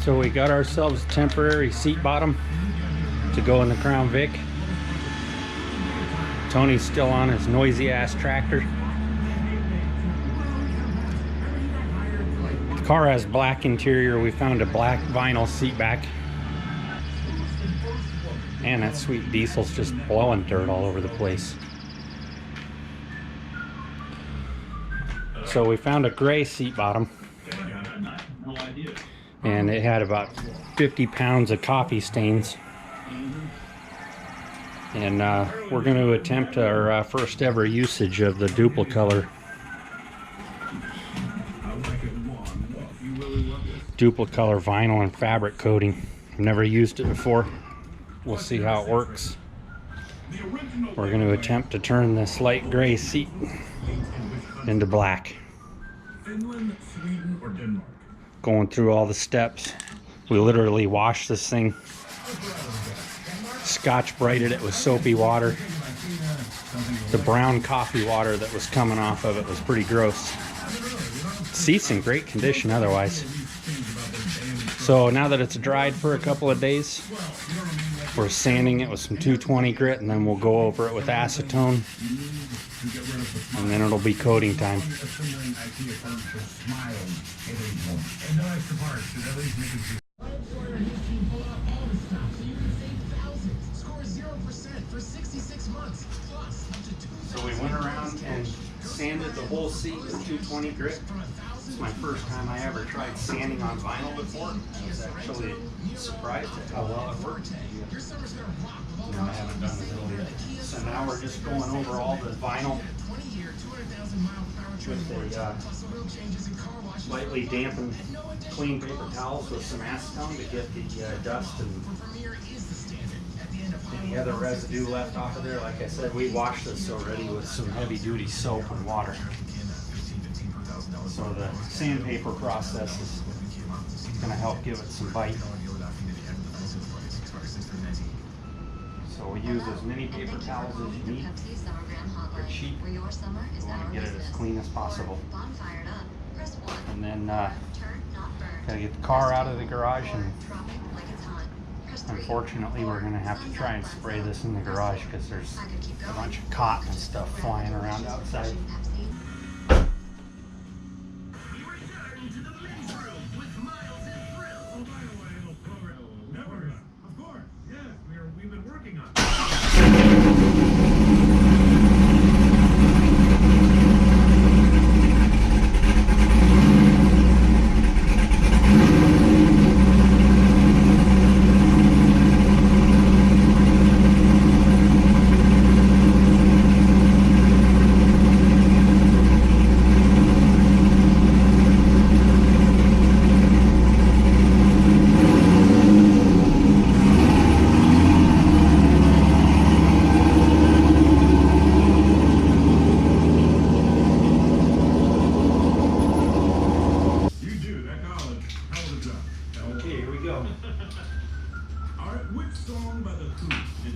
So we got ourselves a temporary seat bottom to go in the Crown Vic. Tony's still on his noisy ass tractor. The car has black interior. We found a black vinyl seat back. And that sweet diesel's just blowing dirt all over the place. So we found a gray seat bottom. And it had about 50 pounds of coffee stains. And we're going to attempt our first ever usage of the Dupli-Color Vinyl and Fabric coating. I've never used it before. We'll see how it works. We're going to attempt to turn this light gray seat into black. Going through all the steps. We literally washed this thing, Scotch brighted it with soapy water. The brown coffee water that was coming off of it was pretty gross. Seat's in great condition otherwise. So now that it's dried for a couple of days, we're sanding it with some 220 grit, and then we'll go over it with acetone, and then it'll be coating time. So we went around and sanded the whole seat with 220 grit. It's my first time I ever tried sanding on vinyl before. I was actually surprised at how well it worked. You know, I haven't done it really yet. So now we're just going over all the vinyl with a slightly dampened clean paper towels with some acetone to get the dust and any other residue left off of there. Like I said, we washed this already with some heavy duty soap and water. So the sandpaper process is going to help give it some bite. So we use as many paper towels as you need. They're cheap. We want to get it as clean as possible. And then gotta get the car out of the garage, and unfortunately we're going to have to try and spray this in the garage because there's a bunch of cotton and stuff flying around outside. We've been working on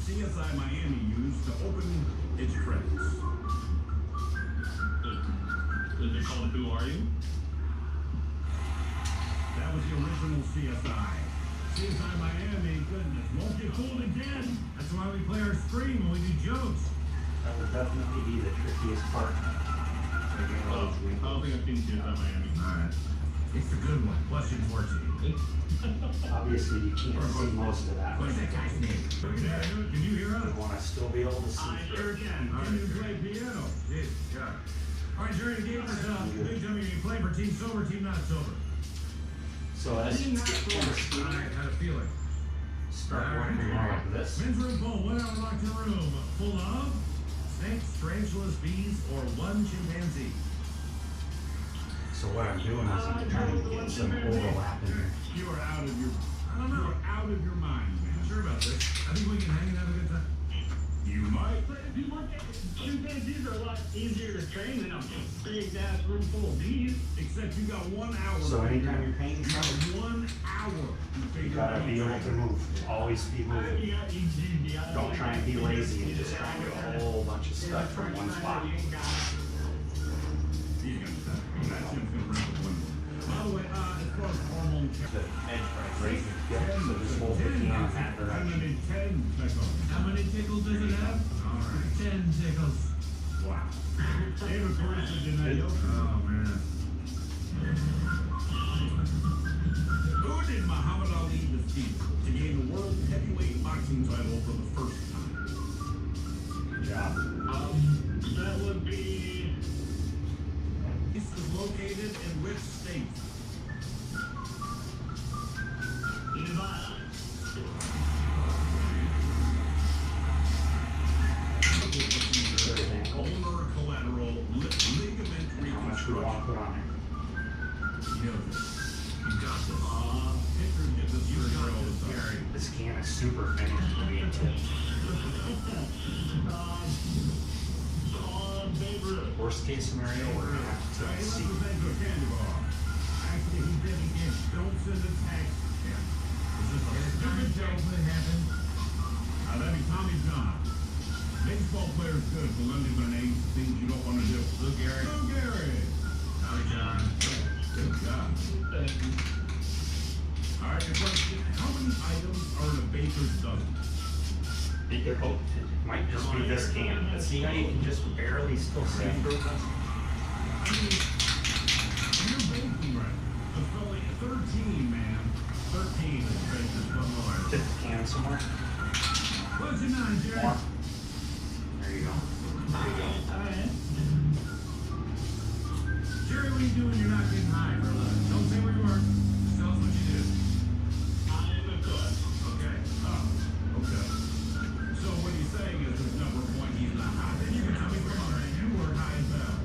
CSI Miami used to open its credits. Was it called Who Are You? That was the original CSI. CSI Miami, goodness, won't get fooled again. That's why we play our scream when we do jokes. That would definitely be the trickiest part. I don't think I've seen CSI Miami. Alright. It's a good one. Plus it's working. Obviously, you can't see most of that. What's that guy's name? Can you hear us? You want to still be able to see. I sure can. Can you play piano? Yes, yeah. All right, during the game, big tell me you play for team sober, team not sober. So as you get kind of steamy, I had a feeling. start working more like this. Men's room full, 1 hour locked in a room. Full of snakes, tarantulas, bees, or 1 chimpanzee. So what I'm doing is I'm trying to get some overlap in here. You are out of your, I don't know, out of your mind, man. Sure about this. I think we can hang and have a good time. You might. But if you look at it, chimpanzees are a lot easier to train than a big ass room full of bees. Except you got 1 hour. So anytime you're painting something, 1 hour. you gotta be able to move. Always be moving. Don't try and be lazy and just try and do a whole bunch of stuff from one spot. By the way, as far as hormone The edge price, right? Yeah, so just hold the can in that direction. How many tickles does it have? All right. 10 tickles. Wow. Favorite person tonight? Oh, man. Who did Muhammad Ali defeat to gain the world heavyweight boxing title for the first time? Good job. That would be... This is located in which state? Nevada. Ulnar collateral ligament How much we want to put on You know this. You got this. Pitchers get this surgery all the time. there? This can is super finished to be a tip. Worst case scenario, we're gonna have to Hey, see. listen to a candy bar. Actually, he did it again. Don't send a text. Yeah. This is a stupid joke that happened. That means Tommy's gone. Baseball player's good, but Lundy's gonna name things you don't want to do. Lou Gehrig. Lou Gehrig. Tommy John. Good job. All right, your question. How many items are in a baker's dozen? It might just be this can, but see how you can just barely still see through this? You're baking right. It's probably 13, man. 13 is baker's one more. Dip the can somewhere. What's your nine, Jerry? More. There you go. There you go. All right. Jerry, what are you doing? You're not getting high, brother. Don't say where you work. Just tell us what you do. I am a cook. Okay. Okay. So what you're saying is there's number one, he's not high. Then you can tell me from other end, you were high as hell.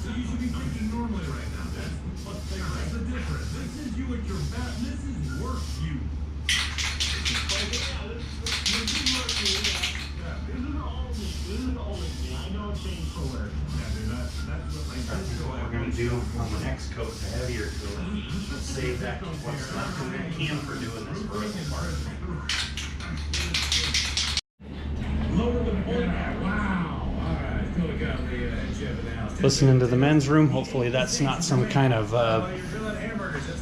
So you should be thinking normally right now. That's the difference. This is you at your best. This is work you. This is work you. This is the only thing. I know it changed for work. Yeah, dude, that's what like That's what we're gonna do on the next coat, the heavier coat. We'll save that what's left in that can for doing this vertical part. lower than wow. All right, could have got the Jeff now. Listening to the men's room, hopefully that's not some kind of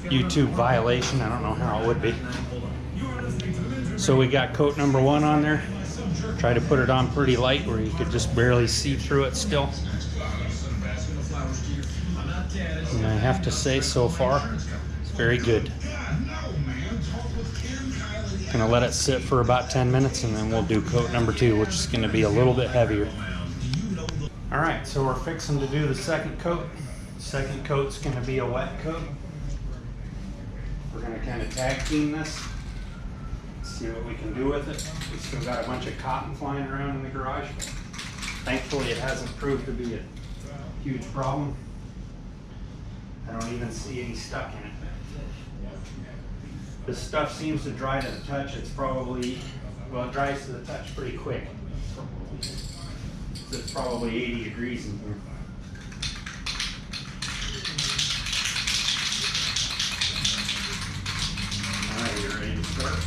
YouTube violation. I don't know how it would be. So we got coat number 1 on there. Try to put it on pretty light where you could just barely see through it still. And I have to say, so far, it's very good. Gonna let it sit for about 10 minutes and then we'll do coat number 2, which is gonna be a little bit heavier. All right, so we're fixing to do the second coat. Second coat's gonna be a wet coat. We're gonna kind of tag team this. See what we can do with it. We still got a bunch of cotton flying around in the garage. Thankfully, it hasn't proved to be a huge problem. I don't even see any stuck in it. This stuff seems to dry to the touch. It's probably, well, it dries to the touch pretty quick. It's probably 80 degrees in here. All right, you ready to start?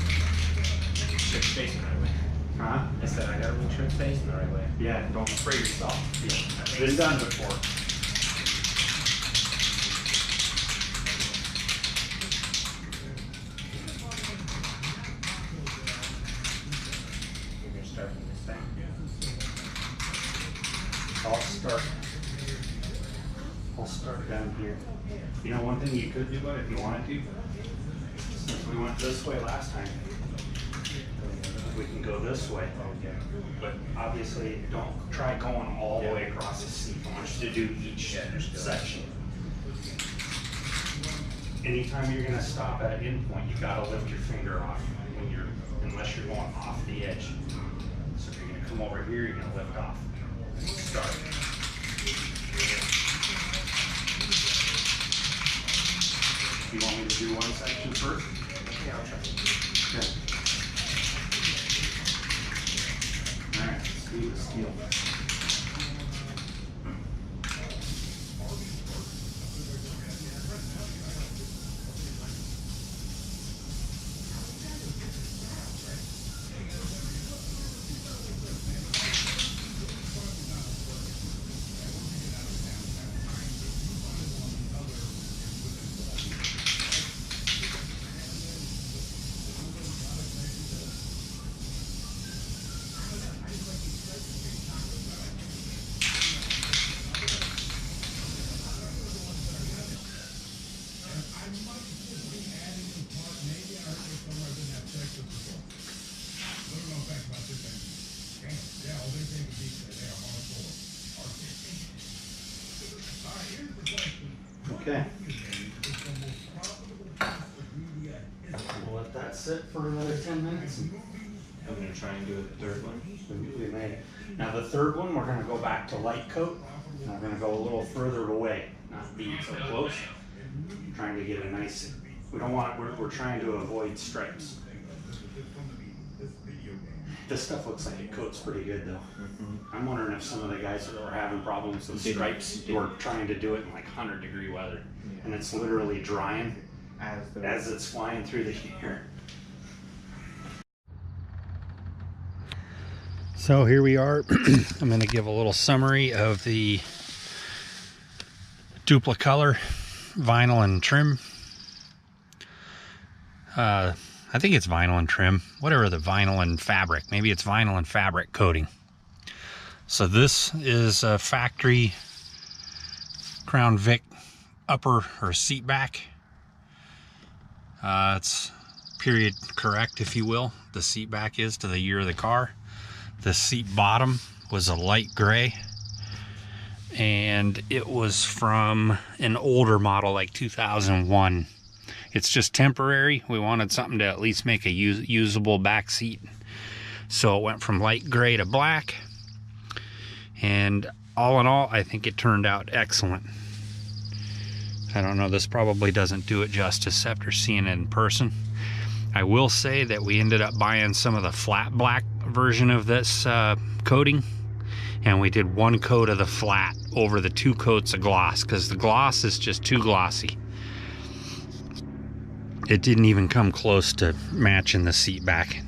It's facing the right way. Huh? I said I gotta make sure it's facing the right way. Yeah, don't spray yourself. It's been done before. You're gonna start from this side. I'll start down here. You know, one thing you could do, but if you wanted to, since we went this way last time, we can go this way. But obviously, don't try going all the way across the seat. I want you to do each section. Anytime you're gonna stop at an end point, you gotta lift your finger off when unless you're going off the edge. So if you're gonna come over here, you're gonna lift off. Start. You want me to do one section first? Yeah, I'll try. Okay. Alright, let's do the steel. Okay. We'll let that sit for another 10 minutes. I'm gonna try and do a third one. We may. Now the third one, we're gonna go back to light coat. And we're gonna go a little further away, not be so close. Trying to get a nice, we don't want, we're trying to avoid stripes. This stuff looks like it coats pretty good though. I'm wondering if some of the guys that are having problems with stripes were trying to do it in like 100-degree weather. And it's literally drying as it's flying through the air. So here we are. I'm going to give a little summary of the Dupli-Color Vinyl and Trim. I think it's vinyl and trim, whatever the vinyl and fabric. Maybe it's vinyl and fabric coating. So this is a factory Crown Vic upper or seat back. It's period correct, if you will. The seat back is to the year of the car. The seat bottom was a light gray, and it was from an older model, like 2001. It's just temporary. We wanted something to at least make a usable back seat. So it went from light gray to black. And all in all, I think it turned out excellent. I don't know, this probably doesn't do it justice after seeing it in person. I will say that we ended up buying some of the flat black version of this coating. And we did one coat of the flat over the 2 coats of gloss, because the gloss is just too glossy. It didn't even come close to matching the seat back.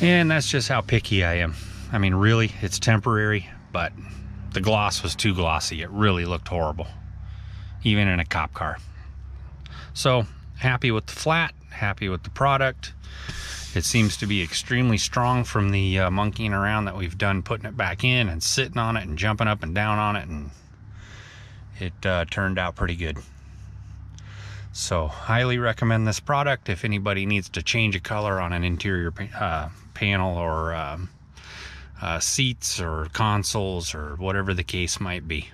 And that's just how picky I am. I mean, really, it's temporary, but the gloss was too glossy. It really looked horrible, even in a cop car. So, happy with the flat, happy with the product. It seems to be extremely strong from the monkeying around that we've done, putting it back in and sitting on it and jumping up and down on it, and it turned out pretty good. So highly recommend this product if anybody needs to change a color on an interior panel or seats or consoles or whatever the case might be.